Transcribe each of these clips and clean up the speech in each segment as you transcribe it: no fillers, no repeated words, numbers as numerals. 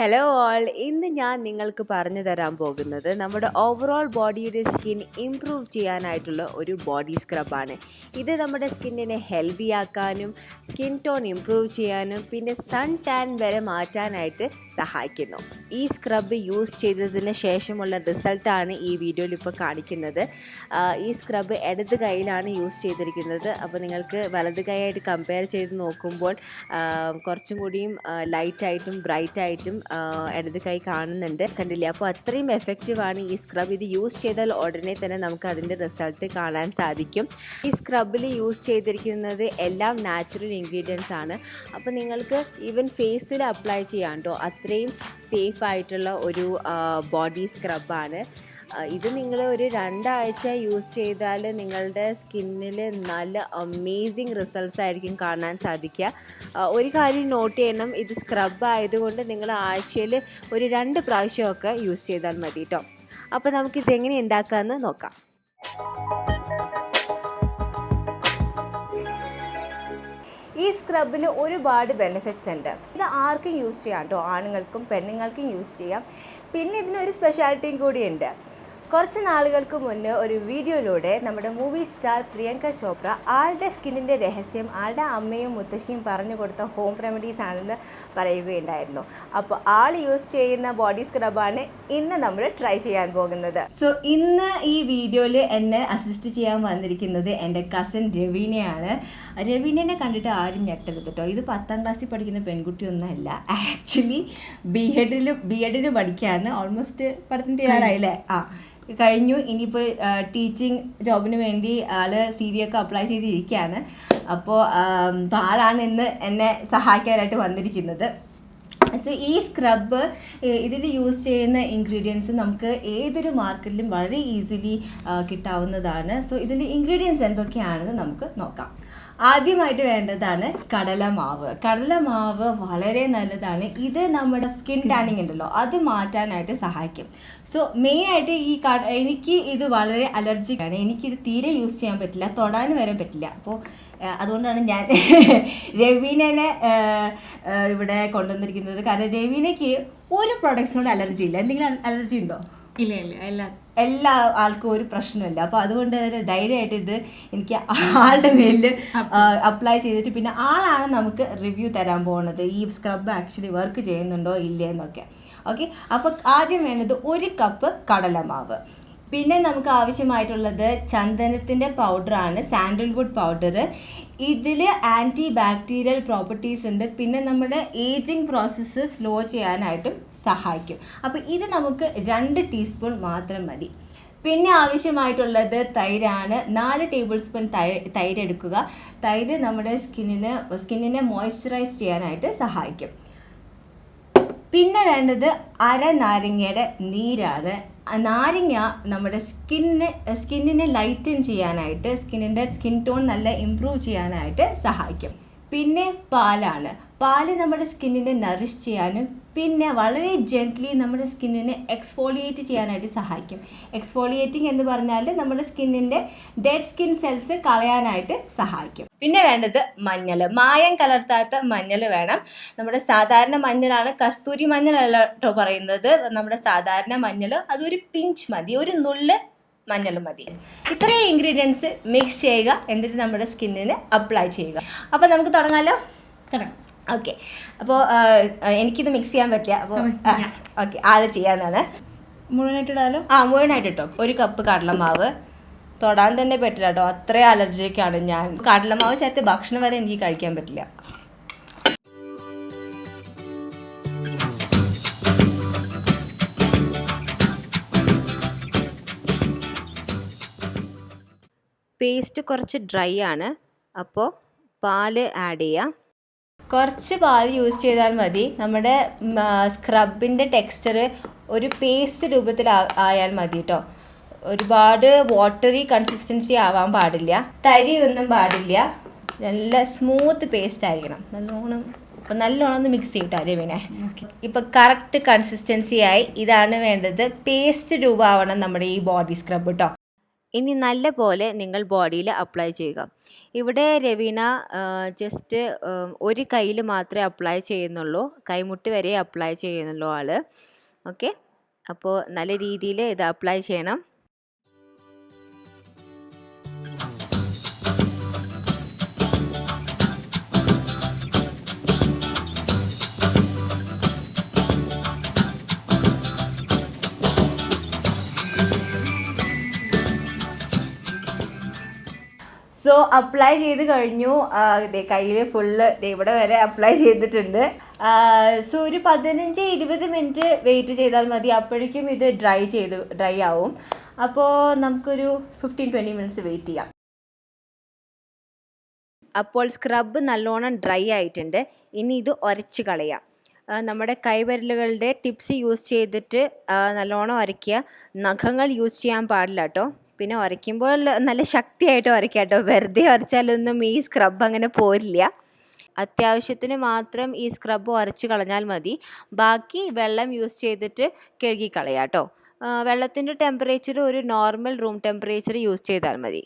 Hello all, ഇന്ന് ഞാൻ നിങ്ങൾക്ക് പറഞ്ഞു തരാൻ പോകുന്നത് നമ്മുടെ ഓവറോൾ ബോഡിയുടെ സ്കിൻ ഇംപ്രൂവ് ചെയ്യാനായിട്ടുള്ള ഒരു ബോഡി സ്ക്രബാണ്. ഇത് നമ്മുടെ സ്കിന്നിനെ ഹെൽത്തി ആക്കാനും സ്കിൻ ടോൺ ഇംപ്രൂവ് ചെയ്യാനും പിന്നെ സൺ ടാൻ വരെ മാറ്റാനായിട്ട് സഹായിക്കുന്നു. ഈ സ്ക്രബ് യൂസ് ചെയ്തതിന് ശേഷമുള്ള റിസൾട്ടാണ് ഈ വീഡിയോയിൽ ഇപ്പോൾ കാണിക്കുന്നത്. ഈ സ്ക്രബ് ഇടത് കൈയിലാണ് യൂസ് ചെയ്തിരിക്കുന്നത്. അപ്പോൾ നിങ്ങൾക്ക് വലത് കൈയായിട്ട് കമ്പയർ ചെയ്ത് നോക്കുമ്പോൾ കുറച്ചും കൂടിയും ലൈറ്റായിട്ടും ബ്രൈറ്റായിട്ടും ഇടത് കൈ കാണുന്നുണ്ട്, കണ്ടില്ലേ? അപ്പോൾ അത്രയും എഫക്റ്റീവാണ് ഈ സ്ക്രബ്. ഇത് യൂസ് ചെയ്താൽ ഉടനെ തന്നെ നമുക്ക് അതിൻ്റെ റിസൾട്ട് കാണാൻ സാധിക്കും. ഈ സ്ക്രബിൽ യൂസ് ചെയ്തിരിക്കുന്നത് എല്ലാം നാച്ചുറൽ ഇൻഗ്രീഡിയൻസ് ആണ്. അപ്പോൾ നിങ്ങൾക്ക് ഈവൻ ഫേസിൽ അപ്ലൈ ചെയ്യാം കേട്ടോ. അത്രയും സേഫ് ആയിട്ടുള്ള ഒരു ബോഡി സ്ക്രബാണ് ഇത്. നിങ്ങൾ ഒരു 2 ആഴ്ച യൂസ് ചെയ്താൽ നിങ്ങളുടെ സ്കിന്നിൽ നല്ല അമേസിങ് റിസൾട്ട്സ് ആയിരിക്കും കാണാൻ സാധിക്കുക. ഒരു കാര്യം നോട്ട് ചെയ്യണം, ഇത് സ്ക്രബ് ആയതുകൊണ്ട് നിങ്ങൾ ആഴ്ചയിൽ ഒരു 2 പ്രാവശ്യമൊക്കെ യൂസ് ചെയ്താൽ മതി കേട്ടോ. അപ്പോൾ നമുക്കിതെങ്ങനെ ഉണ്ടാക്കാമെന്ന് നോക്കാം. ഈ സ്ക്രബിന് ഒരുപാട് ബെനിഫിറ്റ്സ് ഉണ്ട്. ഇത് ആർക്കും യൂസ് ചെയ്യാം കേട്ടോ, ആണുങ്ങൾക്കും പെണ്ണുങ്ങൾക്കും യൂസ് ചെയ്യാം. പിന്നെ ഇതിനൊരു സ്പെഷ്യാലിറ്റിയും കൂടിയുണ്ട്. കുറച്ച് നാളുകൾക്ക് മുന്നേ ഒരു വീഡിയോയിലൂടെ നമ്മുടെ മൂവി സ്റ്റാർ പ്രിയങ്ക ചോപ്ര ആളുടെ സ്കിന്നിൻ്റെ രഹസ്യം ആളുടെ അമ്മയും മുത്തശ്ശിയും പറഞ്ഞു കൊടുത്ത ഹോം റെമഡീസ് ആണെന്ന് പറയുകയുണ്ടായിരുന്നു. അപ്പോൾ ആൾ യൂസ് ചെയ്യുന്ന ബോഡി സ്ക്രബാണ് ഇന്ന് നമ്മൾ ട്രൈ ചെയ്യാൻ പോകുന്നത്. സോ ഇന്ന് ഈ വീഡിയോയിൽ എന്നെ അസിസ്റ്റ് ചെയ്യാൻ വന്നിരിക്കുന്നത് എൻ്റെ കസിൻ രവീനയാണ്. രവീനെ കണ്ടിട്ട് ആരും ഞെട്ടരുത് കേട്ടോ. ഇത് 10ാം ക്ലാസ്സിൽ പഠിക്കുന്ന പെൺകുട്ടിയൊന്നുമല്ല. ആക്ച്വലി ബി എഡിന് പഠിക്കുകയാണ്. ഓൾമോസ്റ്റ് പഠിത്തം തയ്യാറായില്ലേ? കഴിഞ്ഞു. ഇനിയിപ്പോൾ ടീച്ചിങ് ജോബിന് വേണ്ടി ആൾ CV ഒക്കെ അപ്ലൈ ചെയ്തിരിക്കുകയാണ്. അപ്പോൾ ആളാണ് ഇന്ന് എന്നെ സഹായിക്കാനായിട്ട് വന്നിരിക്കുന്നത്. സോ ഈ സ്ക്രബ് ഇതിൽ യൂസ് ചെയ്യുന്ന ഇൻഗ്രീഡിയൻസ് നമുക്ക് ഏതൊരു മാർക്കറ്റിലും വളരെ ഈസിലി കിട്ടാവുന്നതാണ്. സോ ഇതിൻ്റെ ഇൻഗ്രീഡിയൻസ് എന്തൊക്കെയാണെന്ന് നമുക്ക് നോക്കാം. ആദ്യമായിട്ട് വേണ്ടതാണ് കടലമാവ്. കടലമാവ് വളരെ നല്ലതാണ്. ഇത് നമ്മുടെ സ്കിൻ ടാനിങ് ഉണ്ടല്ലോ, അത് മാറ്റാനായിട്ട് സഹായിക്കും. സോ മെയിനായിട്ട് എനിക്ക് ഇത് വളരെ അലർജിക്കാണ്. എനിക്കിത് തീരെ യൂസ് ചെയ്യാൻ പറ്റില്ല, തൊടാൻ വരെ പറ്റില്ല. അപ്പോൾ അതുകൊണ്ടാണ് ഞാൻ രവീനെ ഇവിടെ കൊണ്ടുവന്നിരിക്കുന്നത്. കാരണം രവീനയ്ക്ക് ഒരു പ്രോഡക്ട്സിനോട് അലർജി ഇല്ല. എന്തെങ്കിലും അലർജി ഉണ്ടോ? ഇല്ല, എല്ലാ ആൾക്കും ഒരു പ്രശ്നമില്ല. അപ്പോൾ അതുകൊണ്ട് ധൈര്യമായിട്ട് ഇത് എനിക്ക് ആളുടെ മേലിൽ അപ്ലൈ ചെയ്തിട്ട് പിന്നെ ആളാണ് നമുക്ക് റിവ്യൂ തരാൻ പോകുന്നത്, ഈ സ്ക്രബ് ആക്ച്വലി വർക്ക് ചെയ്യുന്നുണ്ടോ ഇല്ലേ എന്നൊക്കെ. ഓക്കെ, അപ്പോൾ ആദ്യം വേണ്ടത് 1 കപ്പ് കടലമാവ്. പിന്നെ നമുക്ക് ആവശ്യമായിട്ടുള്ളത് ചന്ദനത്തിൻ്റെ പൗഡറാണ്, സാൻഡൽവുഡ് പൗഡർ. ഇതിൽ ആൻറ്റി ബാക്ടീരിയൽ പ്രോപ്പർട്ടീസ് ഉണ്ട്. പിന്നെ നമ്മുടെ ഏജിങ് പ്രോസസ്സ് സ്ലോ ചെയ്യാനായിട്ടും സഹായിക്കും. അപ്പോൾ ഇത് നമുക്ക് 2 ടീസ്പൂൺ മാത്രം മതി. പിന്നെ ആവശ്യമായിട്ടുള്ളത് തൈരാണ്. 4 ടേബിൾ സ്പൂൺ തൈര് എടുക്കുക. തൈര് നമ്മുടെ സ്കിന്നിനെ മോയ്സ്ചറൈസ് ചെയ്യാനായിട്ട് സഹായിക്കും. പിന്നെ വേണ്ടത് 1/2 നാരങ്ങയുടെ നീരാണ്. നാരങ്ങ നമ്മുടെ സ്കിന്നിനെ ലൈറ്റൻ ചെയ്യാനായിട്ട്, സ്കിൻ ടോൺ നല്ല ഇംപ്രൂവ് ചെയ്യാനായിട്ട് സഹായിക്കും. പിന്നെ പാലാണ്. പാല് നമ്മുടെ സ്കിന്നിനെ നറിഷ് ചെയ്യാനും പിന്നെ വളരെ ജെന്റ്ലി നമ്മുടെ സ്കിന്നിനെ എക്സ്ഫോളിയേറ്റ് ചെയ്യാനായിട്ട് സഹായിക്കും. എക്സ്ഫോളിയേറ്റിംഗ് എന്ന് പറഞ്ഞാൽ നമ്മുടെ സ്കിന്നിൻ്റെ ഡെഡ് സ്കിൻ സെൽസ് കളയാനായിട്ട് സഹായിക്കും. പിന്നെ വേണ്ടത് മഞ്ഞൾ. മായം കലർത്താത്ത മഞ്ഞൾ വേണം. നമ്മുടെ സാധാരണ മഞ്ഞളാണ്, കസ്തൂരി മഞ്ഞളല്ല കേട്ടോ പറയുന്നത്. നമ്മുടെ സാധാരണ മഞ്ഞൾ, അതൊരു പിഞ്ച് മതി, ഒരു നുള്ള് മഞ്ഞൾ മതി. ഇത്രയും ഇൻഗ്രീഡിയൻസ് മിക്സ് ചെയ്യുക, എന്നിട്ട് നമ്മുടെ സ്കിന്നിന് അപ്ലൈ ചെയ്യുക. അപ്പോൾ നമുക്ക് തുടങ്ങാമല്ലോ. ഓക്കെ, അപ്പോൾ എനിക്കിത് മിക്സ് ചെയ്യാൻ പറ്റില്ല. അപ്പോൾ ഓക്കെ, ആൾ ചെയ്യാന്നാണ്. മുഴുവനായിട്ടിടാലോ? മുഴുവനായിട്ട് ഇട്ടോ. 1 കപ്പ് കടലമാവ്. തൊടാൻ തന്നെ പറ്റില്ല കേട്ടോ, അത്രയും അലർജിക്കാണ് ഞാൻ. കടലമാവ് ചേർത്ത് ഭക്ഷണം വരെ എനിക്ക് കഴിക്കാൻ പറ്റില്ല. പേസ്റ്റ് കുറച്ച് ഡ്രൈ ആണ്, അപ്പോൾ പാല് ആഡ് ചെയ്യാം. കുറച്ച് പാൽ യൂസ് ചെയ്താൽ മതി. നമ്മുടെ സ്ക്രബിൻ്റെ ടെക്സ്ചർ ഒരു പേസ്റ്റ് രൂപത്തിൽ ആയാൽ മതി കേട്ടോ. ഒരുപാട് വാട്ടറി കൺസിസ്റ്റൻസി ആവാൻ പാടില്ല, തരി ഒന്നും പാടില്ല. നല്ല സ്മൂത്ത് പേസ്റ്റ് ആയിരിക്കണം. നല്ലോണം ഒന്ന് മിക്സ് ചെയ്തിട്ടാലേ പിന്നെ ഇപ്പം കറക്റ്റ് കൺസിസ്റ്റൻസി ആയി. ഇതാണ് വേണ്ടത്. പേസ്റ്റ് രൂപമാവണം നമ്മുടെ ഈ ബോഡി സ്ക്രബ് കേട്ടോ. ഇനി നല്ല പോലെ നിങ്ങൾ ബോഡിയിൽ അപ്ലൈ ചെയ്യുക. ഇവിടെ രവീണ ജസ്റ്റ് ഒരു കയ്യിൽ മാത്രമേ അപ്ലൈ ചെയ്യുന്നുള്ളൂ, കൈമുട്ട് വരെ അപ്ലൈ ചെയ്യുന്നുള്ളൂ ആൾ. ഓക്കെ, അപ്പോൾ നല്ല രീതിയിൽ ഇത് അപ്ലൈ ചെയ്യണം. സോ അപ്ലൈ ചെയ്ത് കഴിഞ്ഞു. കയ്യിൽ ഫുള്ള് ഇവിടെ വരെ അപ്ലൈ ചെയ്തിട്ടുണ്ട്. സോ ഒരു 15-20 മിനിറ്റ് വെയിറ്റ് ചെയ്താൽ മതി, അപ്പോഴേക്കും ഇത് ഡ്രൈ ആവും. അപ്പോൾ നമുക്കൊരു 15-20 മിനിറ്റ്സ് വെയിറ്റ് ചെയ്യാം. അപ്പോൾ സ്ക്രബ് നല്ലോണം ഡ്രൈ ആയിട്ടുണ്ട്. ഇനി ഇത് ഉരച്ച് കളയാം. നമ്മുടെ കൈവിരലുകളുടെ ടിപ്സ് യൂസ് ചെയ്തിട്ട് നല്ലോണം ഉരയ്ക്കുക. നഖങ്ങൾ യൂസ് ചെയ്യാൻ പാടില്ല കേട്ടോ. പിന്നെ ഉരയ്ക്കുമ്പോൾ നല്ല ശക്തിയായിട്ട് ഉരയ്ക്കുക കേട്ടോ. വെറുതെ ഉരച്ചാലൊന്നും ഈ സ്ക്രബ് അങ്ങനെ പോരില്ല. അത്യാവശ്യത്തിന് മാത്രം ഈ സ്ക്രബ് ഉരച്ച് കളഞ്ഞാൽ മതി. ബാക്കി വെള്ളം യൂസ് ചെയ്തിട്ട് കഴുകി കളയാം കേട്ടോ. വെള്ളത്തിൻ്റെ ടെമ്പറേച്ചർ ഒരു നോർമൽ റൂം ടെമ്പറേച്ചർ യൂസ് ചെയ്താൽ മതി.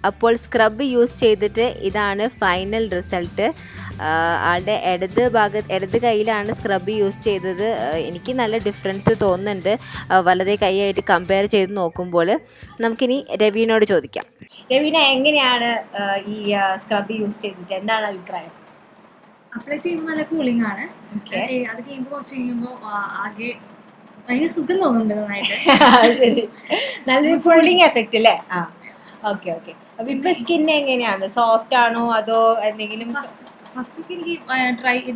അപ്പോൾ സ്ക്രബ് യൂസ് ചെയ്തിട്ട് ഇതാണ് ഫൈനൽ റിസൾട്ട്. ആളുടെ ഇടത് കൈയിലാണ് സ്ക്രബ് യൂസ് ചെയ്തത്. എനിക്ക് നല്ല ഡിഫറൻസ് തോന്നുന്നുണ്ട് വലതേ കൈയായിട്ട് കമ്പയർ ചെയ്ത് നോക്കുമ്പോൾ. നമുക്കിനി രവീനോട് ചോദിക്കാം. രവീന, എങ്ങനെയാണ് ഈ സ്ക്രബ് യൂസ് ചെയ്തിട്ട് എന്താണ് അഭിപ്രായം? അപ്ലൈ ചെയ്യുമ്പോൾ നല്ല കൂളിംഗ് ആണ്. അത് കഴിയുമ്പോൾ കുറച്ച് കഴിയുമ്പോൾ ആകെ ഭയങ്കര സുഖം തോന്നുന്നുണ്ട് നന്നായിട്ട്. ശരി, നല്ലൊരു കൂളിംഗ് എഫക്റ്റ് അല്ലേ? ഓക്കെ. അപ്പൊ ഇപ്പൊ സ്കിൻ എങ്ങനെയാണ്? സോഫ്റ്റ് ആണോ അതോ എന്തെങ്കിലും? ഫസ്റ്റ് ഒക്കെ എനിക്ക്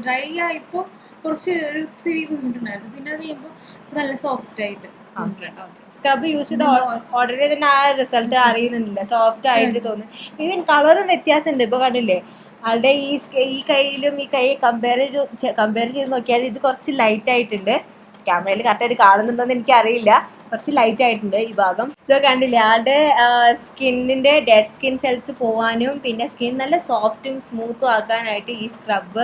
ഡ്രൈ ആയപ്പോൾ കുറച്ച് ഒരു ഇത്തിരി ബുദ്ധിമുട്ടുണ്ടായിരുന്നു. പിന്നെ അത് കഴിയുമ്പോൾ നല്ല സോഫ്റ്റ് ആയിട്ട്. സ്ക്രബ് യൂസ് ചെയ്ത ഉടനെ തന്നെ ആ റിസൾട്ട് അറിയുന്നില്ല, സോഫ്റ്റ് ആയിട്ട് തോന്നുന്നു. ഈവൻ കളറും വ്യത്യാസമുണ്ട്. ഇപ്പൊ കണ്ടില്ലേ, ആളുടെ ഈ കൈയിലും ഈ കൈ കമ്പയർ ചെയ്ത് നോക്കിയാൽ ഇത് കുറച്ച് ലൈറ്റ് ആയിട്ടുണ്ട്. ക്യാമറയിൽ കറക്റ്റായിട്ട് കാണുന്നുണ്ടോന്ന് എനിക്കറിയില്ല, കുറച്ച് ലൈറ്റ് ആയിട്ടുണ്ട് ഈ ഭാഗം. സോ കണ്ടില്ലേ, ആളുടെ സ്കിന്നിൻ്റെ ഡെഡ് സ്കിൻ സെൽസ് പോകാനും പിന്നെ സ്കിൻ നല്ല സോഫ്റ്റും സ്മൂത്തും ആക്കാനായിട്ട് ഈ സ്ക്രബ്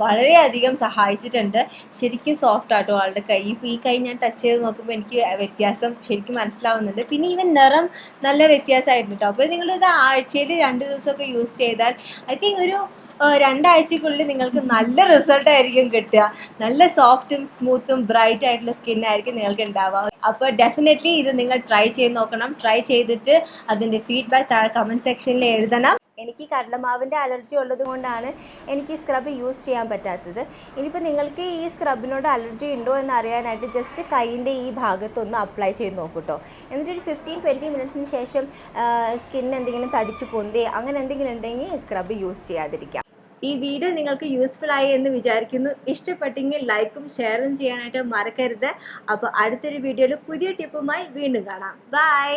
വളരെയധികം സഹായിച്ചിട്ടുണ്ട്. ശരിക്കും സോഫ്റ്റ് ആട്ടോ ആളുടെ കൈ. ഇപ്പോൾ ഈ കൈ ഞാൻ ടച്ച് ചെയ്ത് നോക്കുമ്പോൾ എനിക്ക് വ്യത്യാസം ശരിക്കും മനസ്സിലാവുന്നുണ്ട്. പിന്നെ ഈവൻ നിറം നല്ല വ്യത്യാസമായിട്ടുണ്ട് കേട്ടോ. അപ്പോൾ നിങ്ങളിത് ആഴ്ചയിൽ 2 ദിവസമൊക്കെ യൂസ് ചെയ്താൽ ഐ തിങ്ക് ഒരു 2 ആഴ്ചക്കുള്ളിൽ നിങ്ങൾക്ക് നല്ല റിസൾട്ട് ആയിരിക്കും കിട്ടുക. നല്ല സോഫ്റ്റും സ്മൂത്തും ബ്രൈറ്റ് ആയിട്ടുള്ള സ്കിന്നായിരിക്കും നിങ്ങൾക്ക് ഉണ്ടാവുക. അപ്പോൾ ഡെഫിനറ്റ്ലി ഇത് നിങ്ങൾ ട്രൈ ചെയ്ത് നോക്കണം. ട്രൈ ചെയ്തിട്ട് അതിൻ്റെ ഫീഡ്ബാക്ക് താഴെ കമൻറ്റ് സെക്ഷനിൽ എഴുതണം. എനിക്ക് കടലമാവിൻ്റെ അലർജി ഉള്ളത് കൊണ്ടാണ് എനിക്ക് സ്ക്രബ് യൂസ് ചെയ്യാൻ പറ്റാത്തത്. ഇനിയിപ്പോൾ നിങ്ങൾക്ക് ഈ സ്ക്രബിനോട് അലർജി ഉണ്ടോ എന്ന് അറിയാനായിട്ട് ജസ്റ്റ് കൈയിൻ്റെ ഈ ഭാഗത്തൊന്ന് അപ്ലൈ ചെയ്ത് നോക്കൂ കേട്ടോ. എന്നിട്ടൊരു 15-20 മിനിറ്റ്സിന് ശേഷം സ്കിൻ എന്തെങ്കിലും തടിച്ചു പൊന്തേ അങ്ങനെ എന്തെങ്കിലും ഉണ്ടെങ്കിൽ സ്ക്രബ് യൂസ് ചെയ്യാതിരിക്കാം. ഈ വീഡിയോ നിങ്ങൾക്ക് യൂസ്ഫുൾ ആയി എന്ന് വിചാരിക്കുന്നു. ഇഷ്ടപ്പെട്ടെങ്കിൽ ലൈക്കും ഷെയറും ചെയ്യാനായിട്ട് മറക്കരുത്. അപ്പോൾ അടുത്തൊരു വീഡിയോയിൽ പുതിയ ടിപ്പുമായി വീണ്ടും കാണാം. ബൈ.